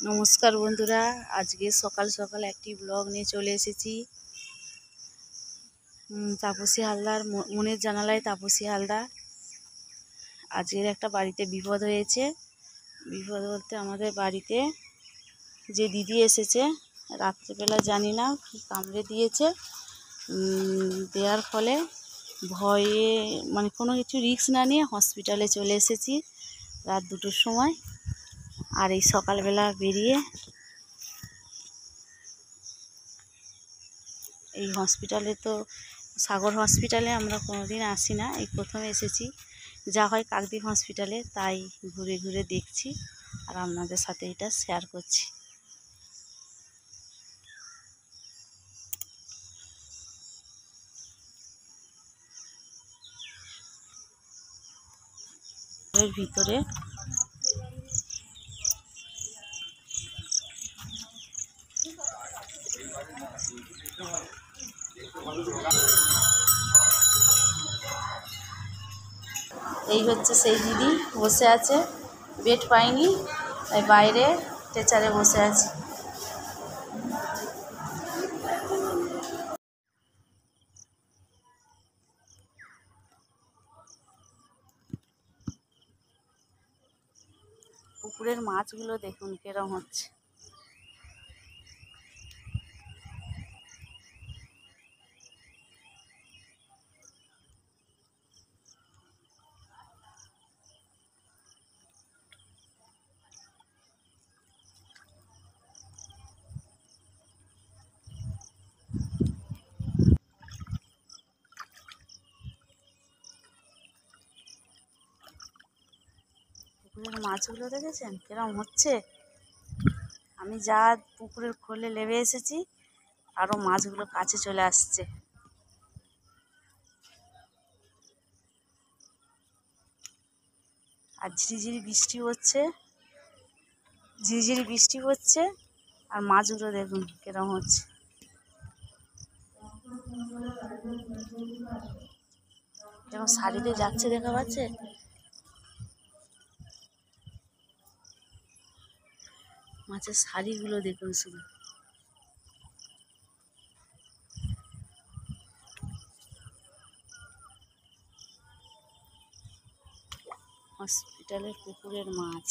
নমস্কার বন্ধুরা, আজকে সকাল সকাল একটি ব্লগ নিয়ে চলে এসেছি। তাপসী হালদার মনের জানালায় তাপসী হালদার। আজকের একটা বাড়িতে বিপদ হয়েছে। বিপদ বলতে আমাদের বাড়িতে যে দিদি এসেছে, রাত্রেবেলা জানি না কি কামড়ে দিয়েছে। দেওয়ার ফলে ভয়ে কোনো কিছু রিস্ক না নিয়ে হসপিটালে চলে এসেছি রাত 2টোর সময়। আর এই সকালবেলা বেরিয়ে এই হসপিটালে, তো সাগর হসপিটালে আমরা কোনোদিন আসি না, এই প্রথম এসেছি। যা হয় কাকদ্বীপ হসপিটালে, তাই ঘুরে ঘুরে দেখছি আর আপনাদের সাথে এটা শেয়ার করছি। এর ভিতরে এই হচ্ছে সেই দিদি বসে আছে, বেড পাইনি তাই বাইরে স্ট্রেচারে বসে আছে। পুকুরের মাছগুলো দেখুন কিরম হচ্ছে। পুকুরের মাছগুলো দেখেছেন কিরম হচ্ছে। আমি যা পুকুরের খোলে নেমে এসেছি, আরো মাছগুলো কাছে চলে আসছে। আর ঝিরিঝিরি বৃষ্টি হচ্ছে, ঝিরিঝিরি বৃষ্টি হচ্ছে আর মাছগুলো দেখুন কিরম হচ্ছে। যেমন শাড়িতে যাচ্ছে দেখা পাচ্ছে। মাছের শাড়িগুলো দেখুন শুধু। হসপিটালের পুকুরের মাছ।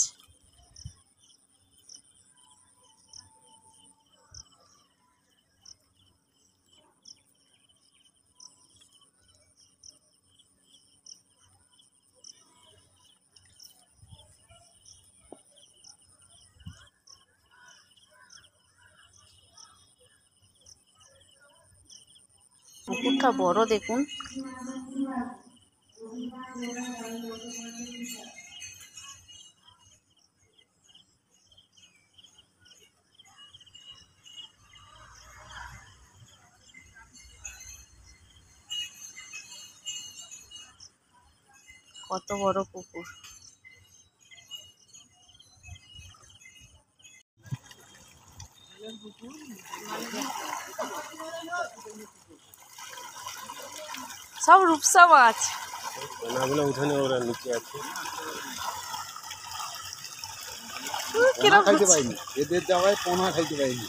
পুকুরটা বড় দেখুন। কত বড় পুকুর। সব রূপসা মাছ। উঠানে ওরা নিচে আছে। খাইতে পাইনি, এদের যাওয়ায় পোনা খাইতে পাইনি।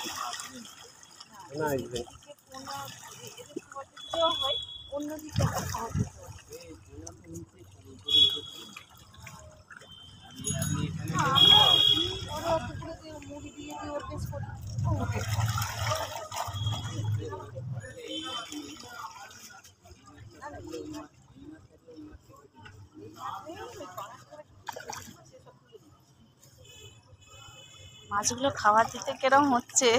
মাছগুলো খাবার দিতে কিরম হচ্ছে।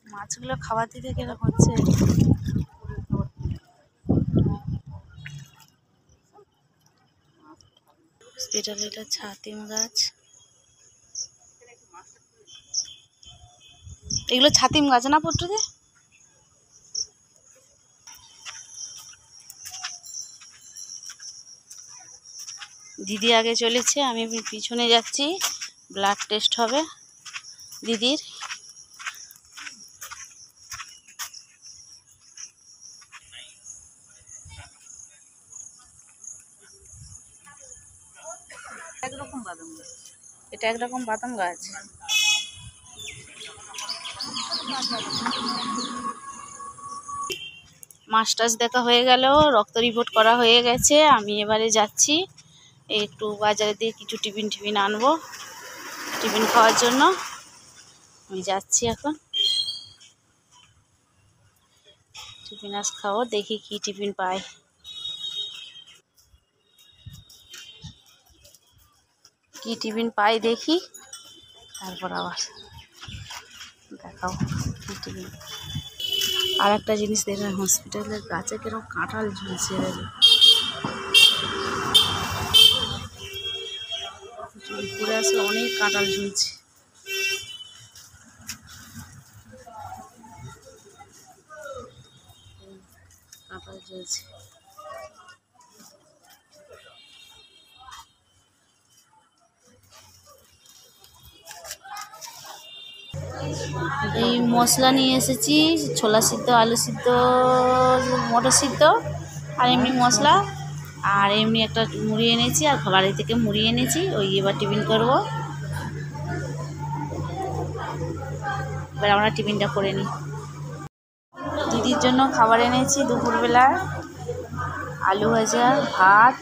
মাছগুলো খাবার দিতে কিরম হচ্ছে। হসপিটালে এটা ছাতিম গাছ। এগুলো ছাতিম গাছ না পট্টুদে? দিদি আগে চলেছে, আমি পিছনে যাচ্ছি। ব্লাড টেস্ট হবে দিদির। একরকম বাদাম গাছ। এটা একরকম বাদাম গাছ। মাছ টাছ দেখা হয়ে গেল, রক্ত রিপোর্ট করা হয়ে গেছে। আমি এবারে যাচ্ছি একটু বাজারে দিয়ে কিছু টিফিন আনবো, টিফিন খাওয়ার জন্য। আমি যাচ্ছি এখন টিফিন আজ খাবো, দেখি কি টিফিন পাই। কি টিফিন পাই দেখি, তারপর আবার দেখাও কি টিফিন। আর একটা জিনিস দেখলাম, হসপিটালের গাছে কিরকম কাঁঠাল ঝুলছে। উপরে আসলে অনেক কাঁঠাল ঝুলছে। কাঁঠাল ঝুলছে। এই মশলা নিয়ে এসেছি, ছোলা সিদ্ধ, আলু সিদ্ধ, মটর সিদ্ধ, আর এমনি মশলা, আর এমনি একটা মুড়ি এনেছি, আর বাড়ি থেকে মুড়ি এনেছি। ওই এবার টিফিন করবো। এবার আমরা টিফিনটা করে নিই। দিদির জন্য খাবার এনেছি দুপুরবেলার, আলু ভাজা, ভাত,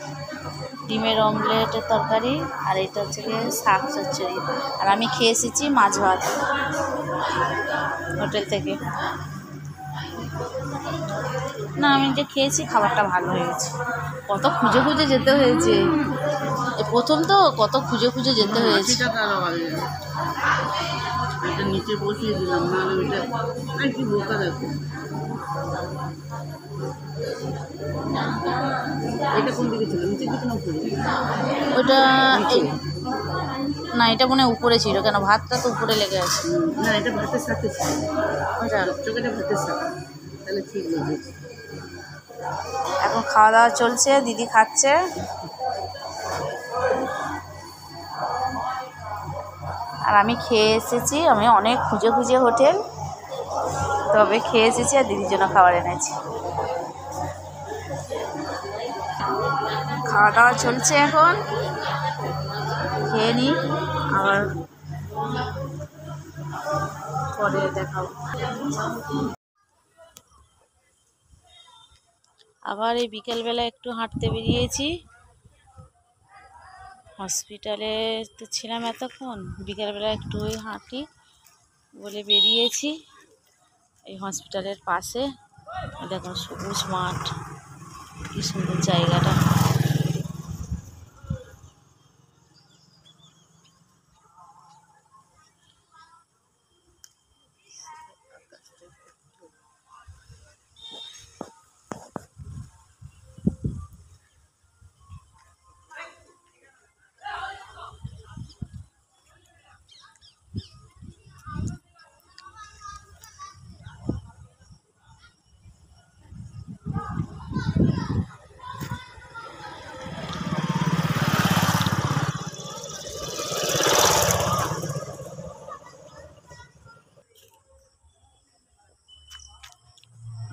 ডিমের অমলেটের তরকারি, আর এটা হচ্ছে গিয়ে শাক চচ্চড়ি। আর আমি খেয়ে এসেছি মাছ ভাত হোটেল থেকে। না, আমি যে খেয়েছি খাবারটা ভালো হয়েছে। কত খুঁজে খুঁজে যেতে হয়েছে, প্রথম তো কত খুঁজে খুঁজে যেতে হয়েছে। এটা নিচে বসিয়ে দিলাম, নাহলে ওইটা কি বোকা দেখো। এটা কোন দিকে ছিল, নিচের দিকে না উপরে? ওটা না, এটা মনে হয় উপরে ছিল, কেন ভাতটা তো উপরে লেগে আছে। না, এটা ভাতের সাথে ছিল, ওটা চোখেটা ভাতের সাথে, তাহলে ঠিক লেগেছে। এখন খাওয়া দাওয়া চলছে, দিদি খাচ্ছে। আর আমি খেয়ে এসেছি, আমি অনেক খুঁজে খুঁজে হোটেল, তবে খেয়ে এসেছি আর দিদির জন্য খাবার এনেছি। খাওয়া দাওয়া চলছে, এখন খেয়ে নিই, আবার পরে দেখাবো। আবার এই বিকেলবেলা একটু হাঁটতে বেরিয়েছি। হসপিটালে তো ছিলাম এতক্ষণ, বিকেলবেলা একটু ওই হাঁটি বলে বেরিয়েছি। এই হসপিটালের পাশে দেখো সবুজ মাঠ, কি সুন্দর জায়গাটা।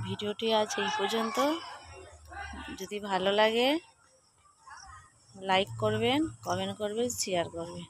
ভিডিওটি আজ এই পর্যন্ত। যদি ভালো লাগে লাইক করবেন, কমেন্ট করবেন, শেয়ার করবেন।